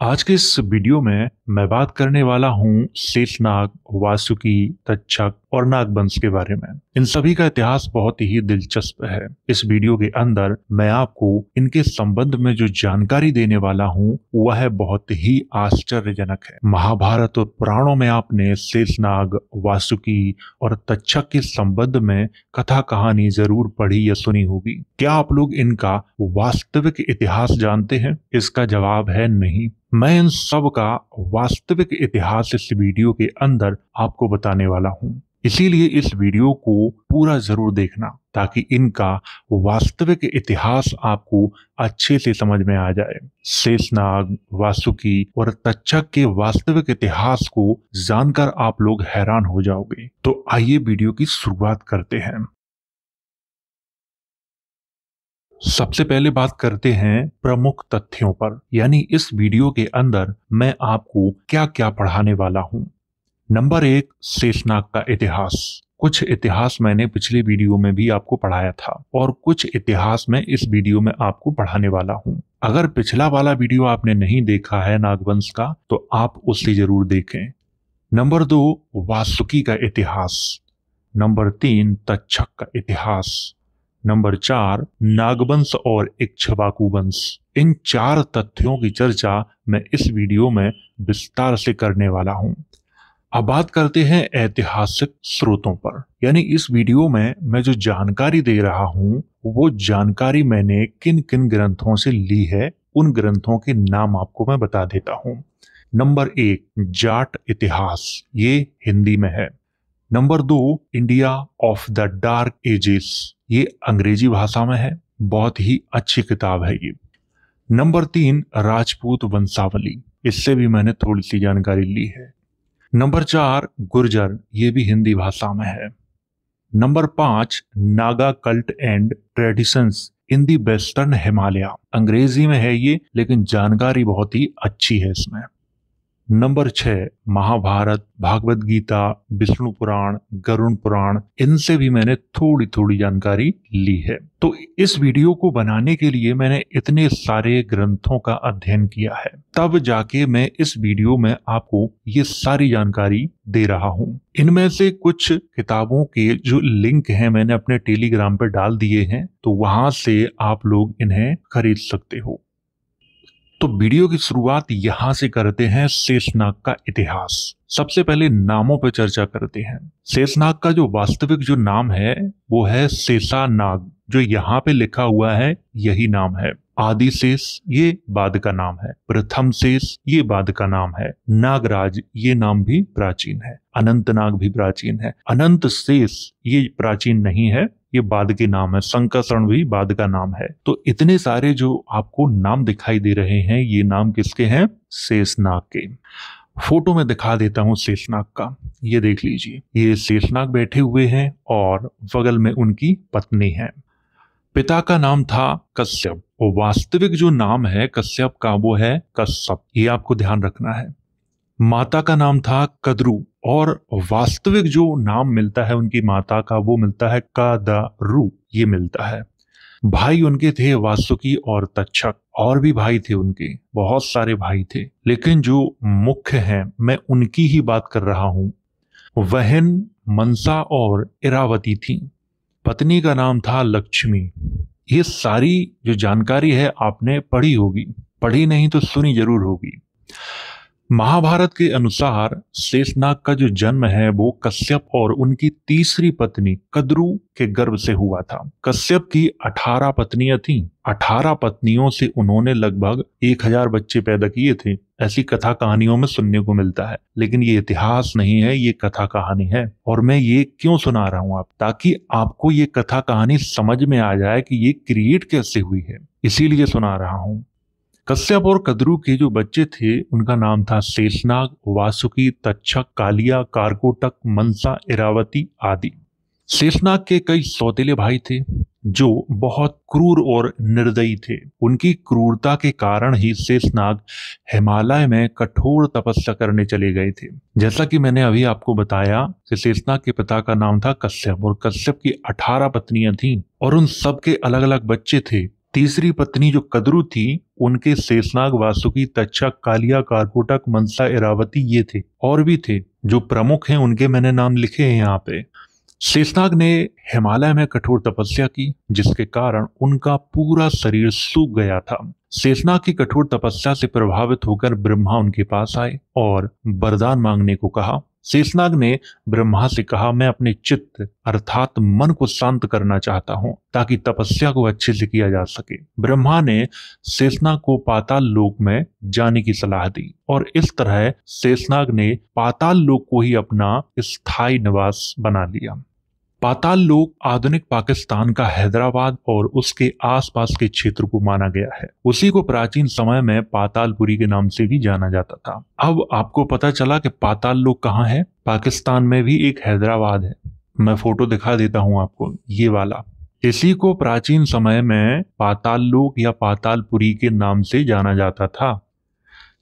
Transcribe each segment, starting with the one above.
आज के इस वीडियो में मैं बात करने वाला हूँ शेषनाग, वासुकी, तक्षक और नागवंश के बारे में। इन सभी का इतिहास बहुत ही दिलचस्प है। इस वीडियो के अंदर मैं आपको इनके संबंध में जो जानकारी देने वाला हूँ वह बहुत ही आश्चर्यजनक है। महाभारत और पुराणों में आपने शेषनाग, वासुकी और तक्षक के संबंध में कथा कहानी जरूर पढ़ी या सुनी होगी। क्या आप लोग इनका वास्तविक इतिहास जानते हैं? इसका जवाब है नहीं। मैं इन सब का वास्तविक इतिहास इस वीडियो के अंदर आपको बताने वाला हूं। इसीलिए इस वीडियो को पूरा जरूर देखना ताकि इनका वास्तविक इतिहास आपको अच्छे से समझ में आ जाए। शेषनाग, वासुकी और तक्षक के वास्तविक इतिहास को जानकर आप लोग हैरान हो जाओगे। तो आइए वीडियो की शुरुआत करते हैं। सबसे पहले बात करते हैं प्रमुख तथ्यों पर, यानी इस वीडियो के अंदर मैं आपको क्या क्या पढ़ाने वाला हूं। नंबर 1, शेषनाग का इतिहास। कुछ इतिहास मैंने पिछले वीडियो में भी आपको पढ़ाया था और कुछ इतिहास में इस वीडियो में आपको पढ़ाने वाला हूं। अगर पिछला वाला वीडियो आपने नहीं देखा है नागवंश का तो आप उसे जरूर देखें। नंबर 2, वासुकी का इतिहास। नंबर 3, तक्षक का इतिहास। नंबर 4, नागवंश और इक्ष्वाकु वंश। इन 4 तथ्यों की चर्चा मैं इस वीडियो में विस्तार से करने वाला हूं। अब बात करते हैं ऐतिहासिक स्रोतों पर, यानी इस वीडियो में मैं जो जानकारी दे रहा हूं वो जानकारी मैंने किन किन ग्रंथों से ली है, उन ग्रंथों के नाम आपको मैं बता देता हूं। नंबर 1, जाट इतिहास, ये हिंदी में है। Number 2, India of the dark ages, ये अंग्रेजी भाषा में है। बहुत ही अच्छी किताब है ये। नंबर 3, राजपूत वंशावली, इससे भी मैंने थोड़ी सी जानकारी ली है। नंबर 4, गुर्जर, ये भी हिंदी भाषा में है। Number 5, Naga cult and traditions in the western Himalaya, अंग्रेजी में है ये लेकिन जानकारी बहुत ही अच्छी है इसमें। नंबर 6, महाभारत, भागवत गीता, विष्णु पुराण, गरुण पुराण, इनसे भी मैंने थोड़ी थोड़ी जानकारी ली है। तो इस वीडियो को बनाने के लिए मैंने इतने सारे ग्रंथों का अध्ययन किया है, तब जाके मैं इस वीडियो में आपको ये सारी जानकारी दे रहा हूँ। इनमें से कुछ किताबों के जो लिंक हैं मैंने अपने टेलीग्राम पर डाल दिए हैं, तो वहां से आप लोग इन्हें खरीद सकते हो। तो वीडियो की शुरुआत यहां से करते हैं शेषनाग का इतिहास। सबसे पहले नामों पर चर्चा करते हैं। शेषनाग का जो वास्तविक जो नाम है वो है शेषानाग, जो यहाँ पे लिखा हुआ है यही नाम है। आदिशेष ये बाद का नाम है। प्रथम शेष ये बाद का नाम है। नागराज ये नाम भी प्राचीन है। अनंतनाग भी प्राचीन है। अनंत शेष ये प्राचीन नहीं है, ये बाद के नाम है। संकर्षण भी बाद का नाम है। तो इतने सारे जो आपको नाम दिखाई दे रहे हैं ये नाम किसके हैं? शेषनाग के। फोटो में दिखा देता हूं शेषनाग का, ये देख लीजिए। ये शेषनाग बैठे हुए हैं और बगल में उनकी पत्नी है। पिता का नाम था कश्यप और वास्तविक जो नाम है कश्यप का वो है कश्यप, ये आपको ध्यान रखना है। माता का नाम था कद्रु और वास्तविक जो नाम मिलता है उनकी माता का वो मिलता है कदरु, ये मिलता है। भाई उनके थे वासुकी और तक्षक, और भी भाई थे उनके, बहुत सारे भाई थे, लेकिन जो मुख्य हैं मैं उनकी ही बात कर रहा हूं। बहन मनसा और इरावती थी। पत्नी का नाम था लक्ष्मी। ये सारी जो जानकारी है आपने पढ़ी होगी, पढ़ी नहीं तो सुनी जरूर होगी। महाभारत के अनुसार शेषनाग का जो जन्म है वो कश्यप और उनकी तीसरी पत्नी कद्रु के गर्भ से हुआ था। कश्यप की 18 पत्नियां थीं। 18 पत्नियों से उन्होंने लगभग 1000 बच्चे पैदा किए थे, ऐसी कथा कहानियों में सुनने को मिलता है। लेकिन ये इतिहास नहीं है, ये कथा कहानी है। और मैं ये क्यों सुना रहा हूं ताकि आपको ये कथा कहानी समझ में आ जाए कि ये क्रिएट कैसे हुई है, इसीलिए सुना रहा हूं। कश्यप और कद्रु के जो बच्चे थे उनका नाम था शेषनाग, वासुकी, तक्षक, कालिया, कारकोटक, मनसा, इरावती आदि। शेषनाग के कई सौतेले भाई थे जो बहुत क्रूर और निर्दयी थे। उनकी क्रूरता के कारण ही शेषनाग हिमालय में कठोर तपस्या करने चले गए थे। जैसा कि मैंने अभी आपको बताया कि शेषनाग के पिता का नाम था कश्यप और कश्यप की 18 पत्नियां थीं और उन सब के अलग अलग बच्चे थे तीसरी पत्नी जो कद्रू थी, उनके शेषनाग, वासुकी, तक्षक, कालिया, कारकोटक, मनसा, इरावती ये थे। और भी थे जो प्रमुख हैं, उनके मैंने नाम लिखे हैं यहाँ पे। शेषनाग ने हिमालय में कठोर तपस्या की, जिसके कारण उनका पूरा शरीर सूख गया था। शेषनाग की कठोर तपस्या से प्रभावित होकर ब्रह्मा उनके पास आए और वरदान मांगने को कहा। शेषनाग ने ब्रह्मा से कहा, मैं अपने चित्त अर्थात मन को शांत करना चाहता हूं, ताकि तपस्या को अच्छे से किया जा सके। ब्रह्मा ने शेषनाग को पाताल लोक में जाने की सलाह दी और इस तरह शेषनाग ने पाताल लोक को ही अपना स्थायी निवास बना लिया। पाताल लोक आधुनिक पाकिस्तान का हैदराबाद और उसके आसपास के क्षेत्र को माना गया है। उसी को प्राचीन समय में पातालपुरी के नाम से भी जाना जाता था। अब आपको पता चला कि पाताल लोक कहाँ है। पाकिस्तान में भी एक हैदराबाद है। मैं फोटो दिखा देता हूं आपको, ये वाला। इसी को प्राचीन समय में पाताल लोक या पातालपुरी के नाम से जाना जाता था।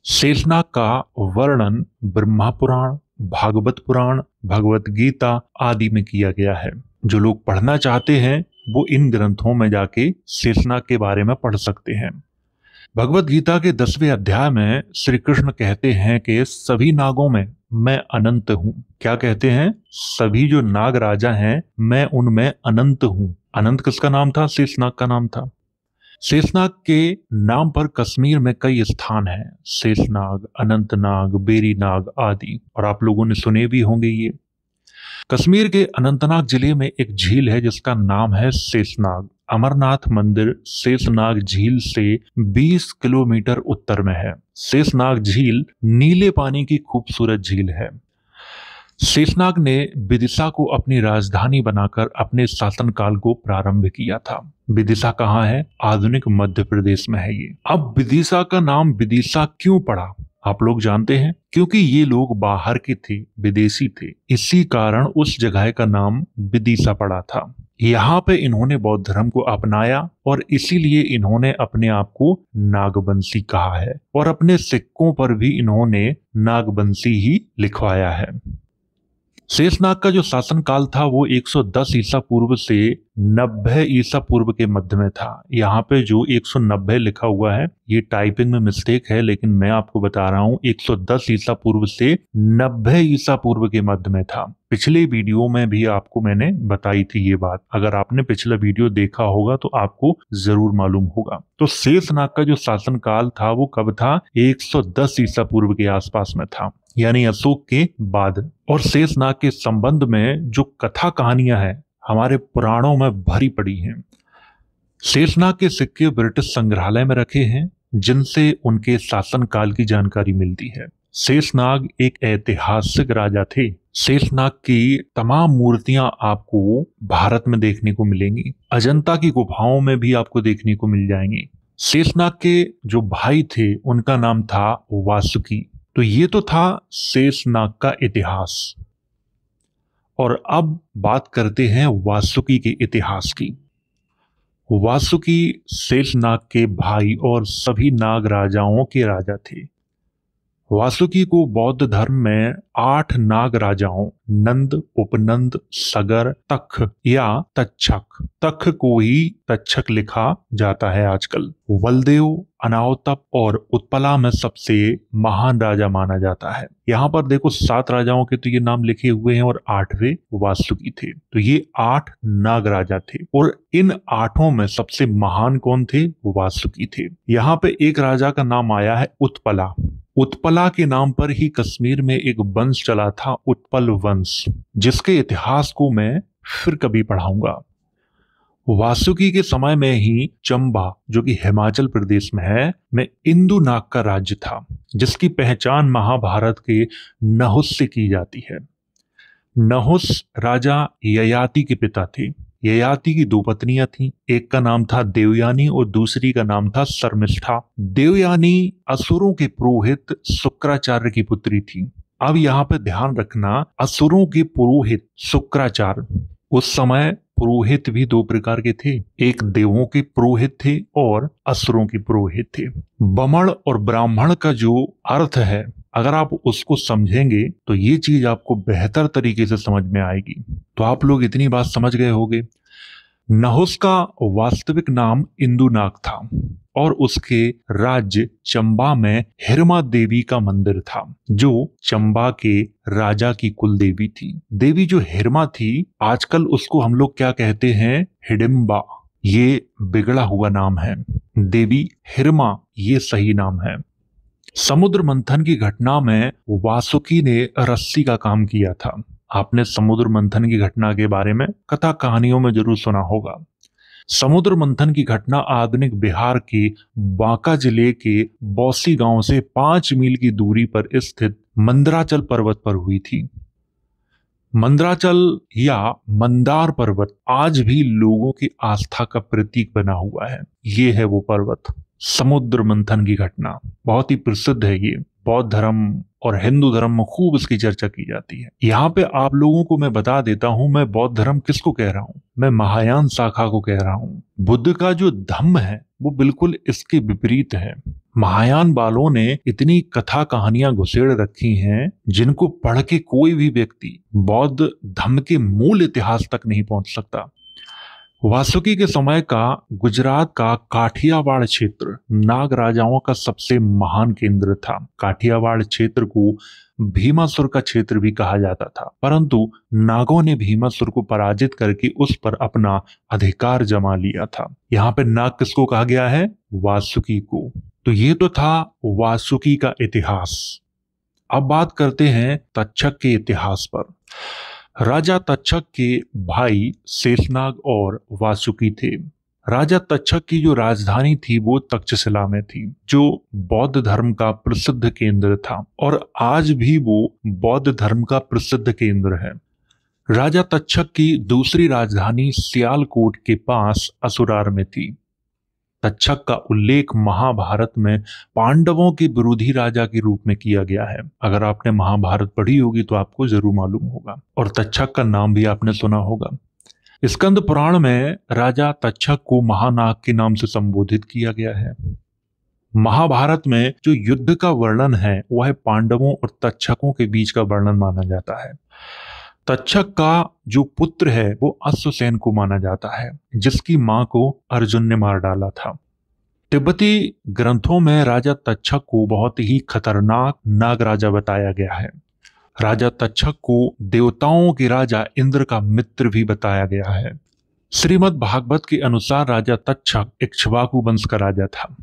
शेषनाग का वर्णन ब्रह्मा पुराण, भागवत पुराण, भगवत गीता आदि में किया गया है। जो लोग पढ़ना चाहते हैं वो इन ग्रंथों में जाके शेषनाग के बारे में पढ़ सकते हैं। भगवत गीता के 10वें अध्याय में श्री कृष्ण कहते हैं कि सभी नागों में मैं अनंत हूं। क्या कहते हैं? सभी जो नाग राजा हैं मैं उनमें अनंत हूं। अनंत किसका नाम था? शेषनाग का नाम था। शेषनाग के नाम पर कश्मीर में कई स्थान हैं, शेषनाग, अनंतनाग, बेरीनाग आदि, और आप लोगों ने सुने भी होंगे ये। कश्मीर के अनंतनाग जिले में एक झील है जिसका नाम है शेषनाग। अमरनाथ मंदिर शेषनाग झील से 20 किलोमीटर उत्तर में है। शेषनाग झील नीले पानी की खूबसूरत झील है। शेषनाग ने विदिशा को अपनी राजधानी बनाकर अपने शासनकाल को प्रारंभ किया था। विदिशा कहाँ है? आधुनिक मध्य प्रदेश में है ये। अब विदिशा का नाम विदिशा क्यों पड़ा आप लोग जानते हैं? क्योंकि ये लोग बाहर के थे, विदेशी थे, इसी कारण उस जगह का नाम विदिशा पड़ा था। यहाँ पे इन्होंने बौद्ध धर्म को अपनाया और इसीलिए इन्होंने अपने आप को नागवंशी कहा है और अपने सिक्कों पर भी इन्होंने नागवंशी ही लिखवाया है। शेषनाग का जो शासनकाल था वो 110 ईसा पूर्व से 90 ईसा पूर्व के मध्य में था। यहाँ पे जो 190 लिखा हुआ है ये टाइपिंग में मिस्टेक है, लेकिन मैं आपको बता रहा हूँ 110 ईसा पूर्व से 90 ईसा पूर्व के मध्य में था। पिछले वीडियो में भी आपको मैंने बताई थी ये बात। अगर आपने पिछला वीडियो देखा होगा तो आपको जरूर मालूम होगा। तो शेषनाग का जो शासनकाल था वो कब था? 110 ईसा पूर्व के आसपास में था, यानी अशोक के बाद। और शेषनाग के संबंध में जो कथा कहानियां हैं हमारे पुराणों में भरी पड़ी हैं। शेषनाग के सिक्के ब्रिटिश संग्रहालय में रखे हैं जिनसे उनके शासनकाल की जानकारी मिलती है। शेषनाग एक ऐतिहासिक राजा थे। शेषनाग की तमाम मूर्तियां आपको भारत में देखने को मिलेंगी। अजंता की गुफाओं में भी आपको देखने को मिल जाएंगी। शेषनाग के जो भाई थे उनका नाम था वासुकी। तो ये तो था शेषनाग का इतिहास। और अब बात करते हैं वासुकी के इतिहास की। वासुकी शेषनाग के भाई और सभी नाग राजाओं के राजा थे। वासुकी को बौद्ध धर्म में 8 नाग राजाओं नंद, उपनंद, सगर, तक्ष या तक्षक, तक्ष को ही तक्षक लिखा जाता है आजकल, बलदेव, अनावतप और उत्पला में सबसे महान राजा माना जाता है। यहाँ पर देखो 7 राजाओं के तो ये नाम लिखे हुए हैं और 8वें वासुकी थे। तो ये 8 नाग राजा थे और इन 8 में सबसे महान कौन थे? वासुकी थे। यहाँ पे एक राजा का नाम आया है उत्पला। उत्पला के नाम पर ही कश्मीर में एक वंश चला था, उत्पल वंश, जिसके इतिहास को मैं फिर कभी पढ़ाऊंगा। वासुकी के समय में ही चंबा, जो कि हिमाचल प्रदेश में है, में इंदु नाग का राज्य था, जिसकी पहचान महाभारत के नहुस से की जाती है। नहुस राजा ययाति के पिता थे। ययाति की 2 पत्नियां थीं, एक का नाम था देवयानी और दूसरी का नाम था शर्मिष्ठा। देवयानी असुरों के पुरोहित शुक्राचार्य की पुत्री थी। अब यहाँ पे ध्यान रखना, असुरों के पुरोहित शुक्राचार्य। उस समय पुरोहित भी 2 प्रकार के थे, एक देवों के पुरोहित थे और असुरों के पुरोहित थे। बमण और ब्राह्मण का जो अर्थ है, अगर आप उसको समझेंगे तो ये चीज आपको बेहतर तरीके से समझ में आएगी। तो आप लोग इतनी बात समझ गए होंगे। नहुस का वास्तविक नाम इंदुनाग था और उसके राज्य चंबा में हिरमा देवी का मंदिर था, जो चंबा के राजा की कुल देवी थी। देवी जो हिरमा थी, आजकल उसको हम लोग क्या कहते हैं, हिडिंबा। ये बिगड़ा हुआ नाम है। देवी हिरमा ये सही नाम है। समुद्र मंथन की घटना में वासुकी ने रस्सी का काम किया था। आपने समुद्र मंथन की घटना के बारे में कथा कहानियों में जरूर सुना होगा। समुद्र मंथन की घटना आधुनिक बिहार के बांका जिले के बौसी गांव से 5 मील की दूरी पर स्थित मंदराचल पर्वत पर हुई थी। मंदराचल या मंदार पर्वत आज भी लोगों की आस्था का प्रतीक बना हुआ है। ये है वो पर्वत। समुद्र मंथन की घटना बहुत ही प्रसिद्ध है। ये बौद्ध धर्म और हिंदू धर्म में खूब इसकी चर्चा की जाती है। यहाँ पे आप लोगों को मैं बता देता हूं, मैं बौद्ध धर्म किसको कह रहा हूं, मैं महायान शाखा को कह रहा हूं। बुद्ध का जो धम्म है वो बिल्कुल इसके विपरीत है। महायान वालों ने इतनी कथा कहानियां घुसेड़ रखी हैं जिनको पढ़ के कोई भी व्यक्ति बौद्ध धम्म के मूल इतिहास तक नहीं पहुंच सकता। वासुकी के समय का गुजरात का काठियावाड़ क्षेत्र नाग राजाओं का सबसे महान केंद्र था। काठियावाड़ क्षेत्र को भीमासुर का क्षेत्र भी कहा जाता था, परंतु नागों ने भीमासुर को पराजित करके उस पर अपना अधिकार जमा लिया था। यहाँ पे नाग किसको कहा गया है, वासुकी को। तो ये तो था वासुकी का इतिहास। अब बात करते हैं तक्षक के इतिहास पर। राजा तक्षक के भाई शेषनाग और वासुकी थे। राजा तक्षक की जो राजधानी थी वो तक्षशिला में थी, जो बौद्ध धर्म का प्रसिद्ध केंद्र था और आज भी वो बौद्ध धर्म का प्रसिद्ध केंद्र है। राजा तक्षक की दूसरी राजधानी सियालकोट के पास असुरार में थी। तक्षक का उल्लेख महाभारत में पांडवों के विरोधी राजा के रूप में किया गया है। अगर आपने महाभारत पढ़ी होगी तो आपको जरूर मालूम होगा, और तक्षक का नाम भी आपने सुना होगा। स्कंद पुराण में राजा तक्षक को महानाग के नाम से संबोधित किया गया है। महाभारत में जो युद्ध का वर्णन है वह पांडवों और तक्षकों के बीच का वर्णन माना जाता है। तक्षक का जो पुत्र है वो अश्वसेन को माना जाता है, जिसकी मां को अर्जुन ने मार डाला था। तिब्बती ग्रंथों में राजा तक्षक को बहुत ही खतरनाक नाग राजा बताया गया है। राजा तक्षक को देवताओं के राजा इंद्र का मित्र भी बताया गया है। श्रीमद् भागवत के अनुसार राजा तक्षक इक्ष्वाकु वंश का राजा था।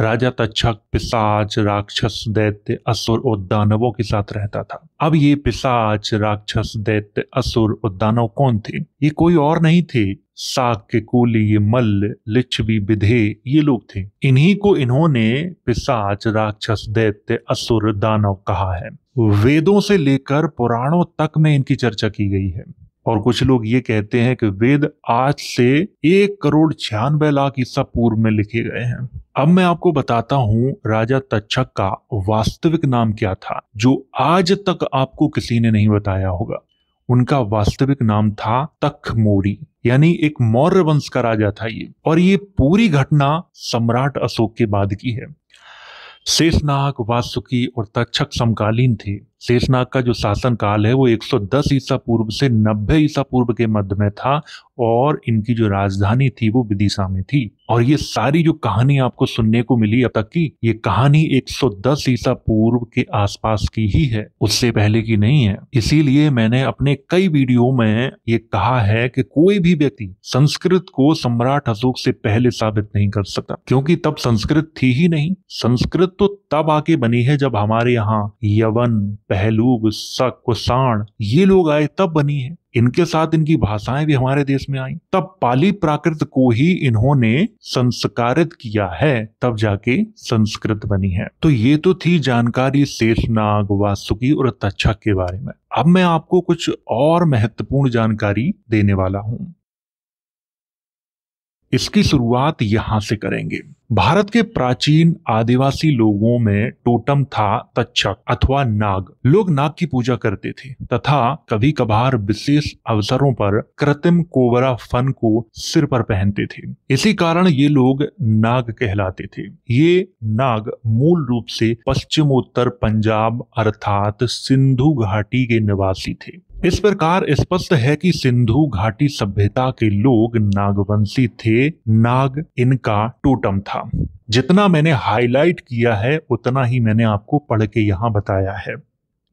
राजा तक्षक पिशाच, राक्षस, दैत्य, असुर और दानवों के साथ रहता था। अब ये पिशाच, राक्षस, दैत्य, असुर और दानव कौन थे? ये कोई और नहीं थे, शाक्य, कूली, मल्ल, लिच्छवी, विधे, ये लोग थे। इन्हीं को इन्होंने पिशाच, राक्षस, दैत्य, असुर, दानव कहा है। वेदों से लेकर पुराणों तक में इनकी चर्चा की गई है। और कुछ लोग ये कहते हैं कि वेद आज से 1,96,00,000 ईसा पूर्व में लिखे गए हैं। अब मैं आपको बताता हूं राजा तक्षक का वास्तविक नाम क्या था, जो आज तक आपको किसी ने नहीं बताया होगा। उनका वास्तविक नाम था तखमोरी, यानी एक मौर्य वंश का राजा था ये। और ये पूरी घटना सम्राट अशोक के बाद की है। शेषनाग, वासुकी और तक्षक समकालीन थे। शेषनाग का जो शासन काल है वो 110 ईसा पूर्व से 90 ईसा पूर्व के मध्य में था, और इनकी जो राजधानी थी वो विदिशा में थी। और ये सारी जो कहानी आपको सुनने को मिली अब तक की, ये कहानी 110 ईसा पूर्व के आसपास की ही है, उससे पहले की नहीं है। इसीलिए मैंने अपने कई वीडियो में ये कहा है कि कोई भी व्यक्ति संस्कृत को सम्राट अशोक से पहले साबित नहीं कर सकता, क्योंकि तब संस्कृत थी ही नहीं। संस्कृत तो तब आके बनी है जब हमारे यहाँ यवन, पहलूब, शक, कुषाण ये लोग आए, तब बनी है। इनके साथ इनकी भाषाएं भी हमारे देश में आई। तब पाली प्राकृत को ही इन्होंने संस्कारित किया है, तब जाके संस्कृत बनी है। तो ये तो थी जानकारी शेषनाग, वासुकी और तक्षक के बारे में। अब मैं आपको कुछ और महत्वपूर्ण जानकारी देने वाला हूं। इसकी शुरुआत यहां से करेंगे। भारत के प्राचीन आदिवासी लोगों में टोटम था तक्षक अथवा नाग। लोग नाग की पूजा करते थे तथा कभी कभार विशेष अवसरों पर कृत्रिम कोबरा फन को सिर पर पहनते थे। इसी कारण ये लोग नाग कहलाते थे। ये नाग मूल रूप से पश्चिमोत्तर पंजाब अर्थात सिंधु घाटी के निवासी थे। इस प्रकार स्पष्ट है कि सिंधु घाटी सभ्यता के लोग नागवंशी थे। नाग इनका टोटम था। जितना मैंने हाईलाइट किया है उतना ही मैंने आपको पढ़ के यहाँ बताया है।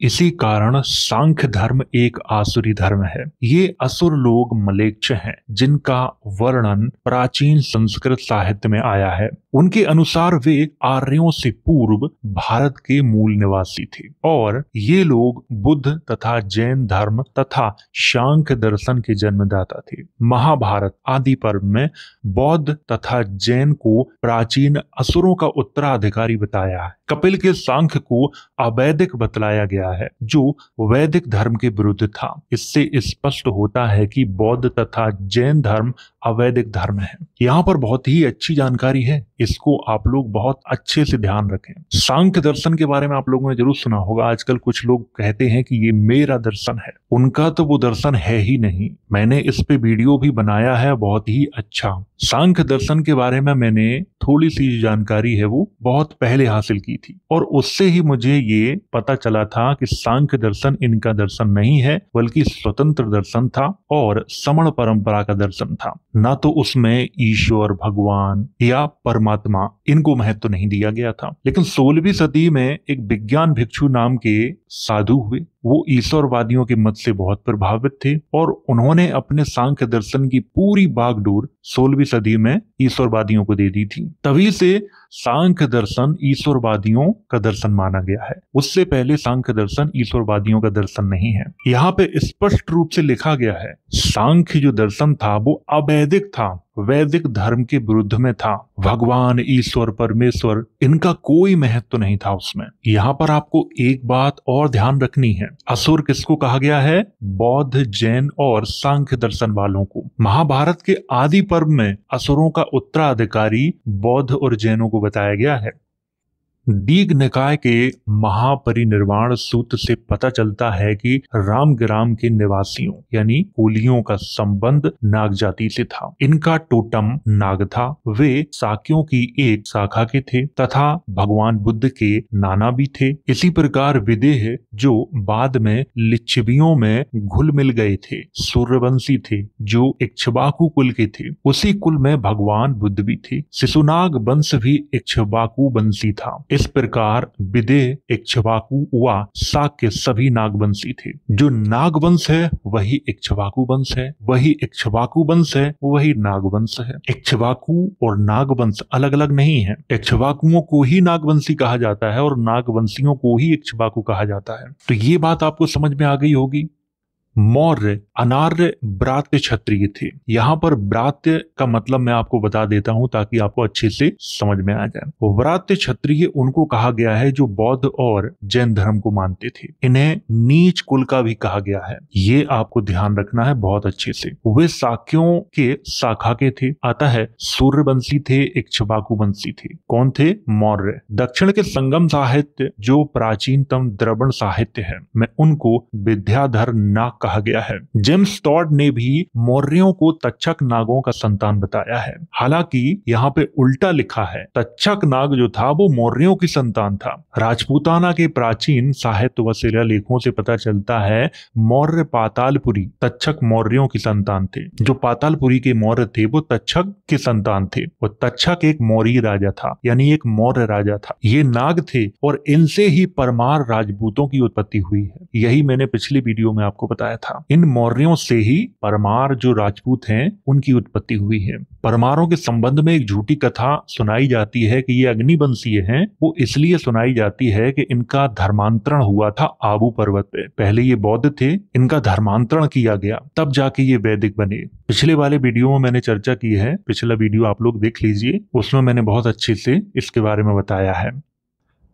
इसी कारण सांख्य धर्म एक आसुरी धर्म है। ये असुर लोग मलेच्छ हैं जिनका वर्णन प्राचीन संस्कृत साहित्य में आया है। उनके अनुसार वे आर्यों से पूर्व भारत के मूल निवासी थे और ये लोग बुद्ध तथा जैन धर्म तथा सांख्य दर्शन के जन्मदाता थे। महाभारत आदि पर्व में बौद्ध तथा जैन को प्राचीन असुरों का उत्तराधिकारी बताया है। कपिल के सांख्य को अवैदिक बतलाया गया है जो वैदिक धर्म के विरुद्ध था। इससे स्पष्ट होता है कि बौद्ध तथा जैन धर्म अवैदिक धर्म है। यहाँ पर बहुत ही अच्छी जानकारी है, इसको आप लोग बहुत अच्छे से ध्यान रखें। सांख्य दर्शन के बारे में आप लोगों ने जरूर सुना होगा। आजकल कुछ लोग कहते हैं कि ये मेरा दर्शन है, उनका तो वो दर्शन है ही नहीं। मैंने इस पे वीडियो भी बनाया है, बहुत ही अच्छा। सांख्य दर्शन के बारे में मैंने थोड़ी सी जानकारी है वो बहुत पहले हासिल की थी और उससे ही मुझे ये पता चला था कि सांख्य दर्शन इनका दर्शन नहीं है बल्कि स्वतंत्र दर्शन था और समण परंपरा का दर्शन था। ना तो उसमें ईश्वर, भगवान या परमात्मा इनको महत्व नहीं दिया गया था। लेकिन 16वीं सदी में एक विज्ञान भिक्षु नाम के साधु हुए। वो ईश्वरवादियों के मत से बहुत प्रभावित थे और उन्होंने अपने सांख्य दर्शन की पूरी बागडोर 16वीं सदी में ईश्वरवादियों को दे दी थी। तभी से सांख्य दर्शन ईश्वरवादियों का दर्शन माना गया है। उससे पहले सांख्य दर्शन ईश्वरवादियों का दर्शन नहीं है। यहाँ पे स्पष्ट रूप से लिखा गया है सांख्य जो दर्शन था वो अवैदिक था, वैदिक धर्म के विरुद्ध में था। भगवान, ईश्वर, परमेश्वर इनका कोई महत्व नहीं था उसमें। यहाँ पर आपको एक बात और ध्यान रखनी है, असुर किसको कहा गया है? बौद्ध, जैन और सांख्य दर्शन वालों को। महाभारत के आदि पर्व में असुरों का उत्तराधिकारी बौद्ध और जैनों को बताया गया है। दीघ निकाय के महापरिनिर्वाण सूत्र से पता चलता है कि रामग्राम के निवासियों यानी कोलियों का संबंध नाग जाति से था। इनका टोटम नाग था। वे शाक्यों की एक शाखा के थे तथा भगवान बुद्ध के नाना भी थे। इसी प्रकार विदेह जो बाद में लिच्छवियों में घुल मिल गए थे, सूर्यवंशी थे जो इक्ष्वाकु कुल के थे। उसी कुल में भगवान बुद्ध भी थे। शिशुनाग वंश भी इक्ष्वाकु वंशी था। इस प्रकार विदेह, इक्ष्वाकु व शाक्य सभी नागवंशी थे। जो नागवंश है वही इक्ष्वाकु वंश है, वही इक्ष्वाकु वंश है वही नागवंश है। इक्ष्वाकु और नागवंश अलग अलग नहीं है। इक्ष्वाकुओं को ही नागवंशी कहा जाता है और नागवंशियों को ही इक्ष्वाकु कहा जाता है। तो ये बात आपको समझ में आ गई होगी। मौर्य अनार्य ब्रात्य क्षत्रिय थे। यहाँ पर ब्रात्य का मतलब मैं आपको बता देता हूँ ताकि आपको अच्छे से समझ में आ जाए। ब्रात्य क्षत्रिय उनको कहा गया है जो बौद्ध और जैन धर्म को मानते थे। इन्हें नीच कुल का भी कहा गया है, ये आपको ध्यान रखना है बहुत अच्छे से। वे शाक्यों के शाखा के थे, अतः सूर्यवंशी थे, इक्ष्वाकु वंशी थे। कौन थे? मौर्य। दक्षिण के संगम साहित्य जो प्राचीनतम द्रवण साहित्य है में उनको विद्याधर नाग कहा गया है। जेम्स टॉड ने भी मौर्यों को तक्षक नागों का संतान बताया है। हालांकि यहाँ पे उल्टा लिखा है, तक्षक नाग जो था वो मौर्यों की संतान था। राजपूताना के प्राचीन साहित्य व शिलालेखों से पता चलता है मौर्य पातालपुरी तक्षक मौर्यों की संतान थे। जो पातालपुरी के मौर्य थे वो तक्षक के संतान थे। वो तक्षक एक मौर्य राजा था, यानी एक मौर्य राजा था। ये नाग थे और इनसे ही परमार राजपूतों की उत्पत्ति हुई है। यही मैंने पिछली वीडियो में आपको बताया था। इन मौर्यों से ही परमार जो राजपूत हैं उनकी उत्पत्ति हुई है। परमारों के संबंध में एक झूठी कथा सुनाई जाती है कि ये अग्निवंशीय हैं। वो इसलिए सुनाई जाती है कि इनका धर्मांतरण हुआ था आबू पर्वत पे। पहले ये बौद्ध थे, इनका धर्मांतरण किया गया, तब जाके ये वैदिक बने। पिछले वाले वीडियो में मैंने चर्चा की है, पिछला वीडियो आप लोग देख लीजिए, उसमें मैंने बहुत अच्छे से इसके बारे में बताया है।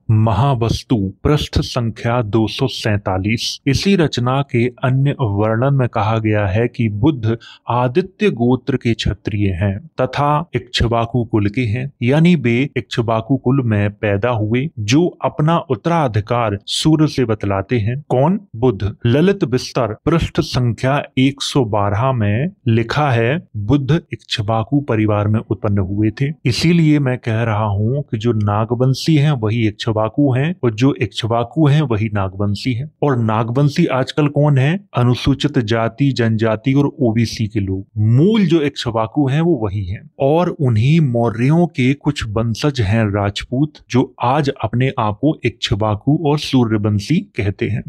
महावस्तु पृष्ठ संख्या 247। इसी रचना के अन्य वर्णन में कहा गया है कि बुद्ध आदित्य गोत्र के क्षत्रिय हैं तथा इक्ष्वाकु कुल के हैं, यानी वे इक्ष्वाकु कुल में पैदा हुए जो अपना उत्तराधिकार सूर्य से बतलाते हैं। कौन? बुद्ध। ललित विस्तर पृष्ठ संख्या 112 में लिखा है बुद्ध इक्ष्वाकु परिवार में उत्पन्न हुए थे। इसीलिए मैं कह रहा हूँ कि जो नागवंशी हैं वही इक्ष्वाकु इक्ष्वाकु हैं, और जो इक्ष्वाकु हैं वही नागवंशी हैं। और नागवंशी आजकल कौन है? अनुसूचित जाति, जनजाति और ओबीसी के लोग। मूल जो इक्ष्वाकु हैं वो वही हैं, और उन्हीं मौर्यों के कुछ वंशज हैं राजपूत, जो आज अपने आप को इक्ष्वाकु और सूर्यवंशी कहते हैं।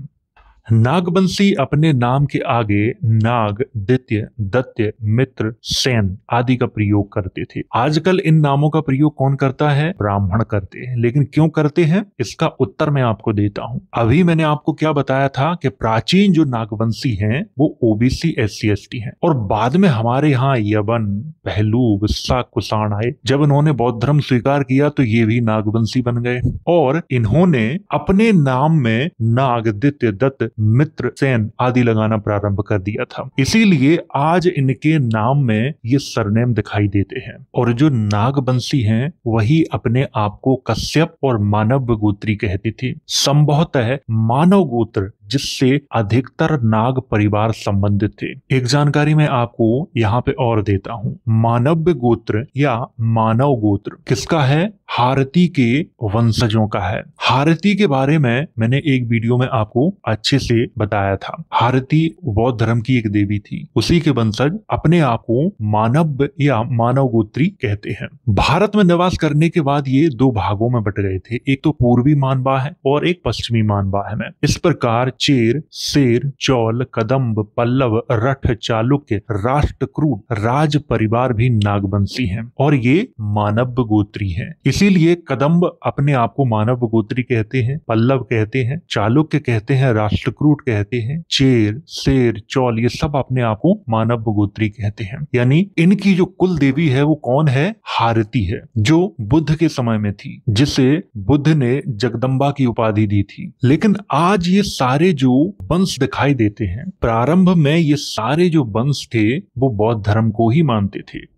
नागवंशी अपने नाम के आगे नाग, दित्य, दत्य, मित्र, सेन आदि का प्रयोग करते थे। आजकल इन नामों का प्रयोग कौन करता है? ब्राह्मण करते हैं। लेकिन क्यों करते हैं, इसका उत्तर मैं आपको देता हूं। अभी मैंने आपको क्या बताया था कि प्राचीन जो नागवंशी हैं वो ओबीसी, SC, ST हैं, और बाद में हमारे यहाँ यवन, पहलूब, शाक, कुषाण आए। जब इन्होंने बौद्ध धर्म स्वीकार किया तो ये भी नागवंशी बन गए, और इन्होंने अपने नाम में नाग, दित्य, दत्त, मित्र, सेन आदि लगाना प्रारंभ कर दिया था। इसीलिए आज इनके नाम में ये सरनेम दिखाई देते हैं। और जो नागवंशी हैं वही अपने आप को कश्यप और मानव गोत्री कहते थे। संभवतः मानव गोत्र जिससे अधिकतर नाग परिवार संबंधित थे। एक जानकारी मैं आपको यहाँ पे और देता हूँ। मानव गोत्र या मानव गोत्र किसका है? हारती के वंशजों का है। हारती के बारे में मैंने एक वीडियो में आपको अच्छे से बताया था। हारती बौद्ध धर्म की एक देवी थी, उसी के वंशज अपने आप को मानव या मानव गोत्री कहते हैं। भारत में निवास करने के बाद ये दो भागों में बट गए थे, एक तो पूर्वी मानवाह है और एक पश्चिमी मानवाह में। इस प्रकार चेर, सेर, चौल, कदम्ब, पल्लव, रठ, चालुक्य, राष्ट्रकूट राज परिवार भी नागवंशी हैं, और ये मानव गोत्री हैं। इसीलिए कदम्ब अपने आप को मानव गोत्री कहते हैं, पल्लव कहते हैं, चालुक्य कहते हैं, राष्ट्रकूट कहते हैं, चेर, सेर, चौल ये सब अपने आप को मानव गोत्री कहते हैं। यानी इनकी जो कुल देवी है वो कौन है? हारती है, जो बुद्ध के समय में थी, जिसे बुद्ध ने जगदम्बा की उपाधि दी थी। लेकिन आज ये सारे जो वंश दिखाई देते हैं, प्रारंभ में ये सारे जो वंश थे वो बौद्ध धर्म को ही मानते थे।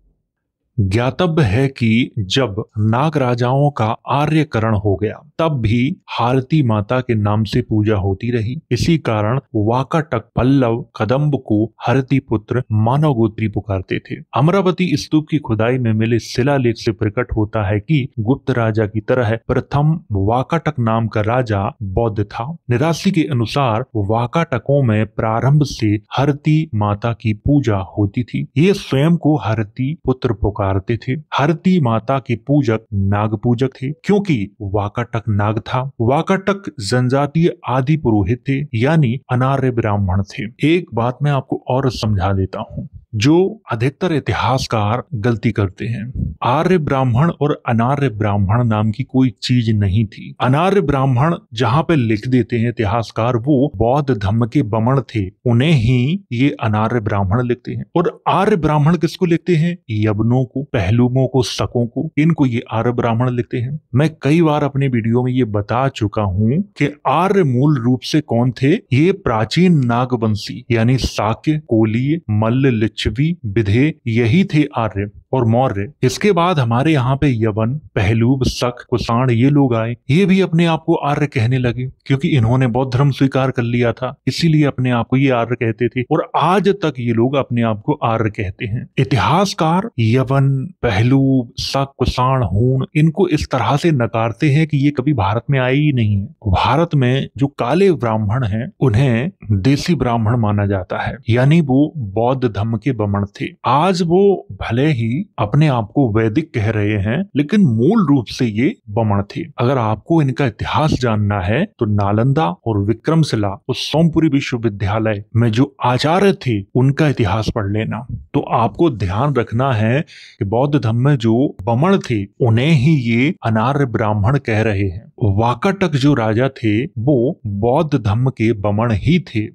ज्ञातव्य है कि जब नाग राजाओं का आर्यकरण हो गया तब भी हारती माता के नाम से पूजा होती रही। इसी कारण वाकाटक पल्लव कदम्ब को हरती पुत्र मानव गोत्री पुकारते थे। अमरावती स्तूप की खुदाई में मिले शिलालेख से प्रकट होता है कि गुप्त राजा की तरह प्रथम वाकाटक नाम का राजा बौद्ध था। निराशी के अनुसार वाकाटकों में प्रारंभ से हरती माता की पूजा होती थी। ये स्वयं को हरती पुत्र पुकारते थे। हरती माता के पूजक नाग पूजक थे, क्योंकि वाकाटक नाग था। वाकाटक जनजातीय आदि पुरोहित थे, यानी अनार्य ब्राह्मण थे। एक बात मैं आपको और समझा देता हूँ जो अधिकतर इतिहासकार गलती करते हैं। आर्य ब्राह्मण और अनार्य ब्राह्मण नाम की कोई चीज नहीं थी। अनार्य ब्राह्मण जहां पे लिख देते हैं इतिहासकार वो बौद्ध धर्म के बमण थे, उन्हें ही ये अनार्य ब्राह्मण लिखते हैं। और आर्य ब्राह्मण किसको लिखते हैं? यवनों को, पहलुओं को, शकों को, इनको ये आर्य ब्राह्मण लिखते हैं। मैं कई बार अपने वीडियो में ये बता चुका हूँ कि आर्य मूल रूप से कौन थे? ये प्राचीन नागवंशी यानी शाक्य, कोलीय, मल्ल, लिच्छवी, विधे यही थे आर्य और मौर्य। इसके बाद हमारे यहाँ पे यवन, पहलूब, शक, कुषाण ये लोग आए। ये भी अपने आप को आर्य कहने लगे, क्योंकि इन्होंने बौद्ध धर्म स्वीकार कर लिया था, इसीलिए अपने आप को ये आर्य कहते थे। और आज तक ये लोग अपने आप को आर्य कहते हैं। इतिहासकार यवन, पहलूब, शक, कुषाण, हूण इनको इस तरह से नकारते हैं कि ये कभी भारत में आए ही नहीं है। भारत में जो काले ब्राह्मण हैं उन्हें देसी ब्राह्मण माना जाता है, यानी वो बौद्ध धर्म के बमण थे। आज वो भले ही अपने आप को वैदिक कह रहे हैं, लेकिन मूल रूप से ये बमण थे। अगर आपको इनका इतिहास जानना है तो नालंदा और विक्रमशिला और सोमपुरी विश्वविद्यालय में जो आचार्य थे उनका इतिहास पढ़ लेना। तो आपको ध्यान रखना है कि बौद्ध धर्म में जो बमण थे उन्हें ही ये अनार्य ब्राह्मण कह रहे हैं। वाकाटक जो राजा थे वो बौद्ध धर्म के बमण ही थे।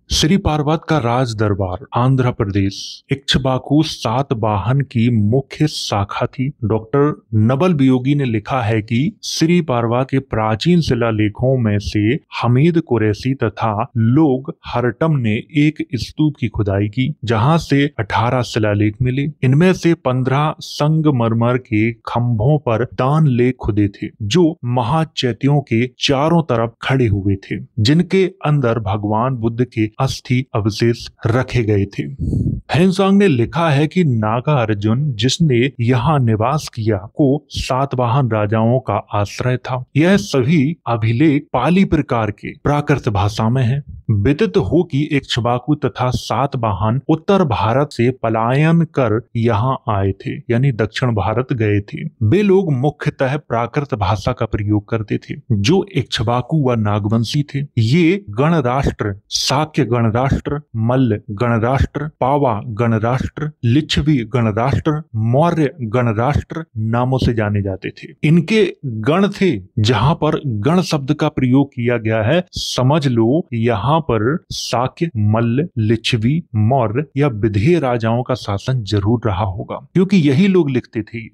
श्री पार्वत का राज दरबार आंध्र प्रदेश इक्ष्वाकु सातवाहन की मुख्य शाखा थी। डॉक्टर नबल वियोगी ने लिखा है कि श्री पार्वत के प्राचीन शिलालेखों में से हमीद कुरैशी तथा लोग हरटम ने एक स्तूप की खुदाई की, जहां से 18 शिलालेख मिले। इनमें से 15 संगमरमर के खंभों पर दान लेख खुदे थे, जो महाचैत्यों के चारों तरफ खड़े हुए थे, जिनके अंदर भगवान बुद्ध के अस्थि अवशेष रखे गए थे। हेनसांग ने लिखा है कि नागा अर्जुन जिसने यहाँ निवास किया को सातवाहन राजाओं का आश्रय था। यह सभी अभिलेख पाली प्रकार के प्राकृत भाषा में है। विदित हो कि इक्ष्वाकु तथा सातवाहन उत्तर भारत से पलायन कर यहाँ आए थे, यानी दक्षिण भारत गए थे। वे लोग मुख्यतः प्राकृत भाषा का प्रयोग करते थे जो इक्ष्वाकु व नागवंशी थे। ये गणराष्ट्र शाक्य गणराष्ट्र, मल्ल गणराष्ट्र, पावा गणराष्ट्र, लिच्छवी गणराष्ट्र, मौर्य गणराष्ट्र नामों से जाने जाते थे। इनके गण थे। जहां पर गण शब्द का प्रयोग किया गया है, समझ लो यहाँ पर शाक्य, मल्ल, लिच्छवी, मौर्य या विदेह राजाओं का शासन जरूर रहा होगा, क्योंकि यही लोग लिखते थे।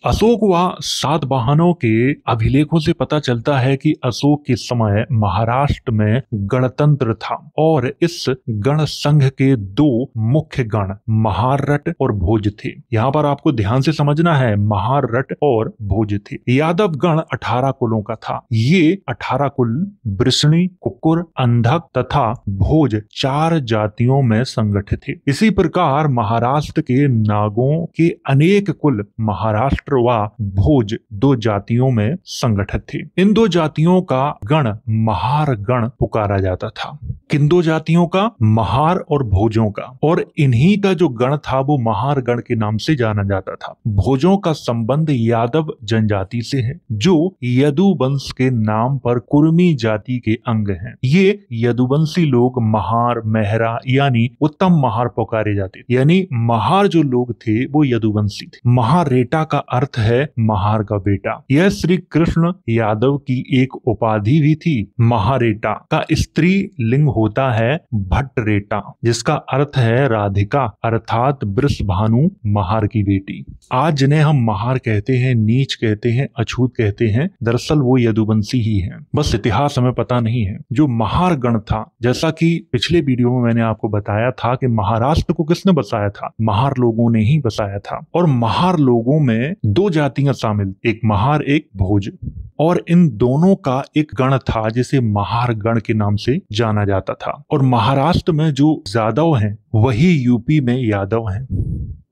अशोक व सातवाहनों के अभिलेखों से पता चलता है कि अशोक के समय महाराष्ट्र में गणतंत्र था और इस गण संघ के दो मुख्य गण महारट और भोज थे। यहाँ पर आपको ध्यान से समझना है, महारट और भोज थे। यादव गण 18 कुलों का था। ये 18 कुल वृष्णि, कुकुर, अंधक तथा भोज 4 जातियों में संगठित थे। इसी प्रकार महाराष्ट्र के नागों के अनेक कुल महाराष्ट्र व भोज 2 जातियों में संगठित थे। इन 2 जातियों का गण महार गण पुकारा जाता था। किन 2 जातियों का? महार और भोजों का। और इन्हीं का जो गण था वो महार गण के नाम से जाना जाता था। भोजों का संबंध यादव जनजाति से है जो यदुवंश के नाम पर कुर्मी जाति के अंग हैं। ये यदुवंशी लोग महार, मेहरा यानी उत्तम महार पुकारे जाते थे। यानी महार जो लोग थे वो यदुवंशी थे। महारेटा का अर्थ है महार का बेटा। यह श्री कृष्ण यादव की एक उपाधि भी थी। महारेटा का स्त्री लिंग होता है भट्टरेटा, जिसका अर्थ है राधिका अर्थात वृषभानु महार की बेटी। आज जिन्हें हम महार कहते हैं, नीच कहते हैं, अछूत कहते हैं, दरअसल वो यदुवंशी ही हैं। बस इतिहास हमें पता नहीं है। जो महार गण था, जैसा कि पिछले वीडियो में मैंने आपको बताया था कि महाराष्ट्र को किसने बसाया था? महार लोगों ने ही बसाया था। और महार लोगों में 2 जातियां शामिल, एक महार एक भोज। और इन दोनों का एक गण था जिसे महार गण के नाम से जाना जाता था। और महाराष्ट्र में जो यादव हैं वही यूपी में यादव हैं।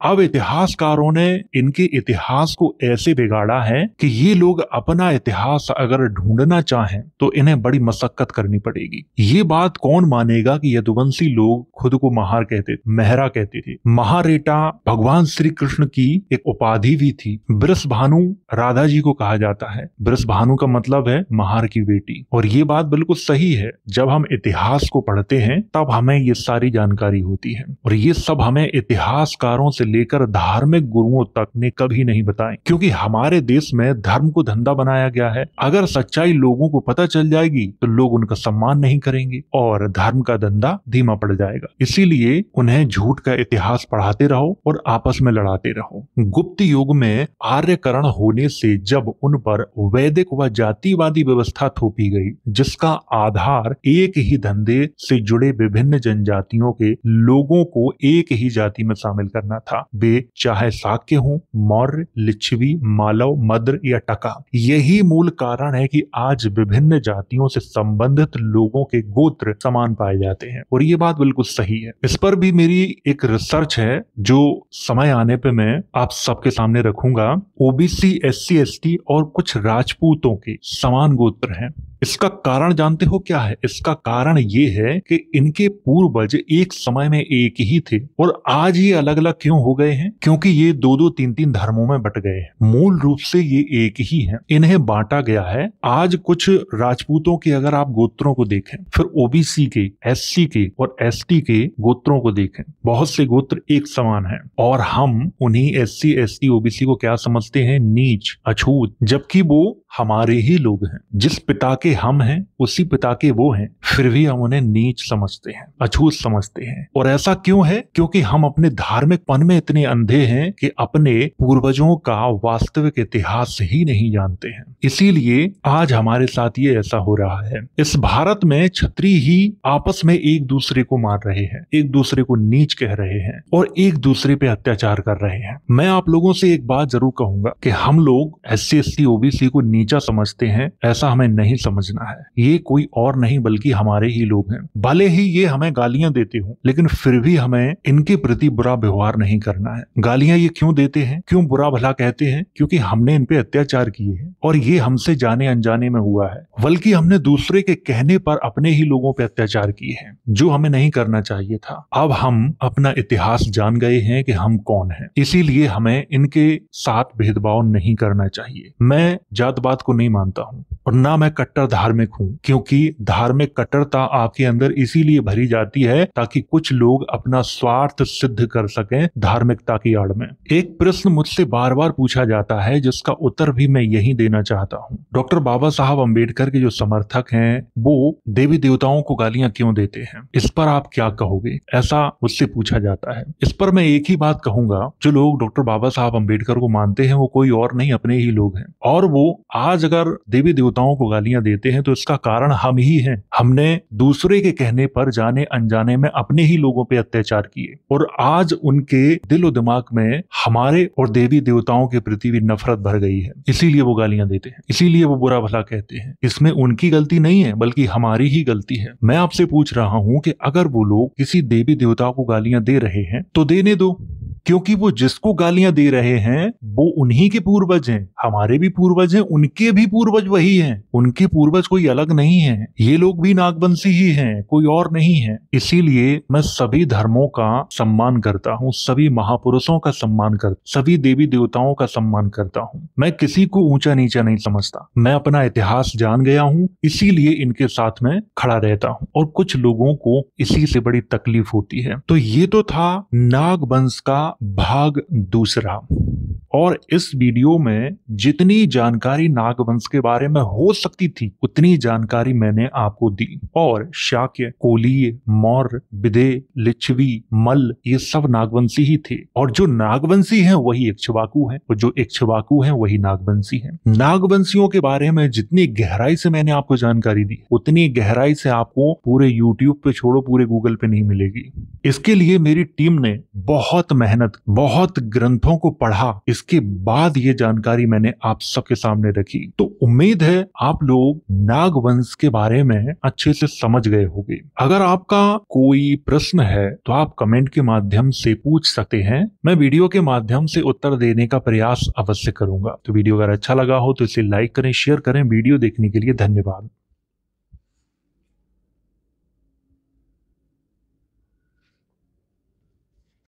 अब इतिहासकारों ने इनके इतिहास को ऐसे बिगाड़ा है कि ये लोग अपना इतिहास अगर ढूंढना चाहें तो इन्हें बड़ी मशक्कत करनी पड़ेगी। ये बात कौन मानेगा कि यदुवंशी लोग खुद को महार कहते थे, मेहरा कहते थे। महारेटा भगवान श्री कृष्ण की एक उपाधि भी थी। वृषभानु राधा जी को कहा जाता है। वृषभानु का मतलब है महार की बेटी। और ये बात बिल्कुल सही है। जब हम इतिहास को पढ़ते हैं तब हमें ये सारी जानकारी होती है। और ये सब हमें इतिहासकारों से लेकर धार्मिक गुरुओं तक ने कभी नहीं बताए, क्योंकि हमारे देश में धर्म को धंधा बनाया गया है। अगर सच्चाई लोगों को पता चल जाएगी तो लोग उनका सम्मान नहीं करेंगे और धर्म का धंधा धीमा पड़ जाएगा। इसीलिए उन्हें झूठ का इतिहास पढ़ाते रहो और आपस में लड़ाते रहो। गुप्त युग में आर्यकरण होने से जब उन पर वैदिक व जातिवादी व्यवस्था थोपी गई, जिसका आधार एक ही धंधे से जुड़े विभिन्न जनजातियों के लोगों को एक ही जाति में शामिल करना था, वे चाहे शाक्य हों, मौर्य, लिच्छवी, मालव, मद्र या टका। यही मूल कारण है कि आज विभिन्न जातियों से संबंधित लोगों के गोत्र समान पाए जाते हैं। और ये बात बिल्कुल सही है। इस पर भी मेरी एक रिसर्च है जो समय आने पे मैं आप सबके सामने रखूंगा। ओबीसी, एससी, एसटी और कुछ राजपूतों के समान गोत्र हैं। इसका कारण जानते हो क्या है? इसका कारण ये है कि इनके पूर्वज एक समय में एक ही थे और आज ये अलग अलग क्यों हो गए हैं? क्योंकि ये 2-2, 3-3 धर्मों में बट गए हैं। मूल रूप से ये एक ही हैं। इन्हें बांटा गया है। आज कुछ राजपूतों के अगर आप गोत्रों को देखें, फिर ओबीसी के, एससी के और एसटी के गोत्रों को देखें, बहुत से गोत्र एक समान हैं। और हम उन्हीं एससी, एसटी, ओबीसी को क्या समझते हैं? नीच, अछूत, जबकि वो हमारे ही लोग हैं। जिस पिता के हम हैं उसी पिता के वो हैं, फिर भी हम उन्हें नीच समझते हैं, अछूत समझते हैं। और ऐसा क्यों है? क्योंकि हम अपने धार्मिक पन में इतने अंधे हैं कि अपने पूर्वजों का वास्तविक इतिहास ही नहीं जानते हैं। इसीलिए आज हमारे साथ ये ऐसा हो रहा है। इस भारत में क्षत्रिय ही आपस में एक दूसरे को मार रहे हैं, एक दूसरे को नीच कह रहे हैं और एक दूसरे पे अत्याचार कर रहे हैं। मैं आप लोगों से एक बात जरूर कहूंगा कि हम लोग एससी, एसटी, ओबीसी को नीचा समझते हैं, ऐसा हमें नहीं समझ समझना है, ये कोई और नहीं बल्कि हमारे ही लोग हैं। भले ही ये हमें गालियां देते हो, लेकिन फिर भी हमें इनके प्रति बुरा व्यवहार नहीं करना है। गालियां ये क्यों देते हैं, क्यों बुरा भला कहते हैं? क्योंकि हमने इन पे अत्याचार किए हैं और ये हमसे जाने अनजाने में हुआ है, बल्कि हमने दूसरे के कहने पर अपने ही लोगों पे अत्याचार किए हैं, जो हमें नहीं करना चाहिए था। अब हम अपना इतिहास जान गए हैं कि हम कौन हैं, इसीलिए हमें इनके साथ भेदभाव नहीं करना चाहिए। मैं जात पात को नहीं मानता हूँ और ना मैं कट्टर धार्मिक हूँ, क्योंकि धार्मिक कट्टरता आपके अंदर इसीलिए भरी जाती है ताकि कुछ लोग अपना स्वार्थ सिद्ध कर सकें धार्मिकता की आड़ में। एक प्रश्न मुझसे बार बार पूछा जाता है जिसका उत्तर भी मैं यही देना चाहता हूँ। डॉक्टर बाबा साहब अम्बेडकर के जो समर्थक हैं वो देवी देवताओं को गालियां क्यों देते हैं, इस पर आप क्या कहोगे, ऐसा मुझसे पूछा जाता है। इस पर मैं एक ही बात कहूंगा, जो लोग डॉक्टर बाबा साहब अम्बेडकर को मानते हैं वो कोई और नहीं, अपने ही लोग हैं। और वो आज अगर देवी देवताओं को गालियां देते हैं तो इसका कारण हम ही हैं। हमने दूसरे के कहने पर जाने अनजाने में अपने ही लोगों पे अत्याचार किए और आज उनके दिलो दिमाग में हमारे और देवी देवताओं के प्रति भी नफरत भर गई है, इसीलिए वो गालियां देते हैं, इसीलिए वो बुरा भला कहते हैं। इसमें उनकी गलती नहीं है बल्कि हमारी ही गलती है। मैं आपसे पूछ रहा हूं कि अगर वो लोग किसी देवी देवता को गालियां दे रहे हैं तो देने दो, क्योंकि वो जिसको गालियां दे रहे हैं वो उन्हीं के पूर्वज हैं, हमारे भी पूर्वज हैं, उनके भी पूर्वज वही हैं, उनके पूर्वज कोई अलग नहीं है। ये लोग भी नागवंशी ही हैं, कोई और नहीं है। इसीलिए मैं सभी धर्मों का सम्मान करता हूँ, सभी महापुरुषों का सम्मान करता, सभी देवी देवताओं का सम्मान करता हूँ। मैं किसी को ऊंचा नीचा नहीं समझता। मैं अपना इतिहास जान गया हूँ, इसीलिए इनके साथ में खड़ा रहता हूँ और कुछ लोगों को इसी से बड़ी तकलीफ होती है। तो ये तो था नागवंश का भाग दूसरा। और इस वीडियो में जितनी जानकारी नागवंश के बारे में हो सकती थी उतनी जानकारी मैंने आपको दी। और शाक्य, कोलीय, मौर्य, विदेह, लिच्छवी, मल्ल ये सब नागवंशी ही थे और जो नागवंशी हैं वही इक्ष्वाकु हैं और जो इक्ष्वाकु हैं वही नागवंशी हैं। नागवंशियों के बारे में जितनी गहराई से मैंने आपको जानकारी दी उतनी गहराई से आपको पूरे यूट्यूब पे छोड़ो पूरे गूगल पे नहीं मिलेगी। इसके लिए मेरी टीम ने बहुत मेहनत, बहुत ग्रंथों को पढ़ा, इसके बाद ये जानकारी मैंने आप सबके सामने रखी। तो उम्मीद है आप लोग नागवंश के बारे में अच्छे से समझ गए होंगे। अगर आपका कोई प्रश्न है तो आप कमेंट के माध्यम से पूछ सकते हैं, मैं वीडियो के माध्यम से उत्तर देने का प्रयास अवश्य करूंगा। तो वीडियो अगर अच्छा लगा हो तो इसे लाइक करें, शेयर करें। वीडियो देखने के लिए धन्यवाद।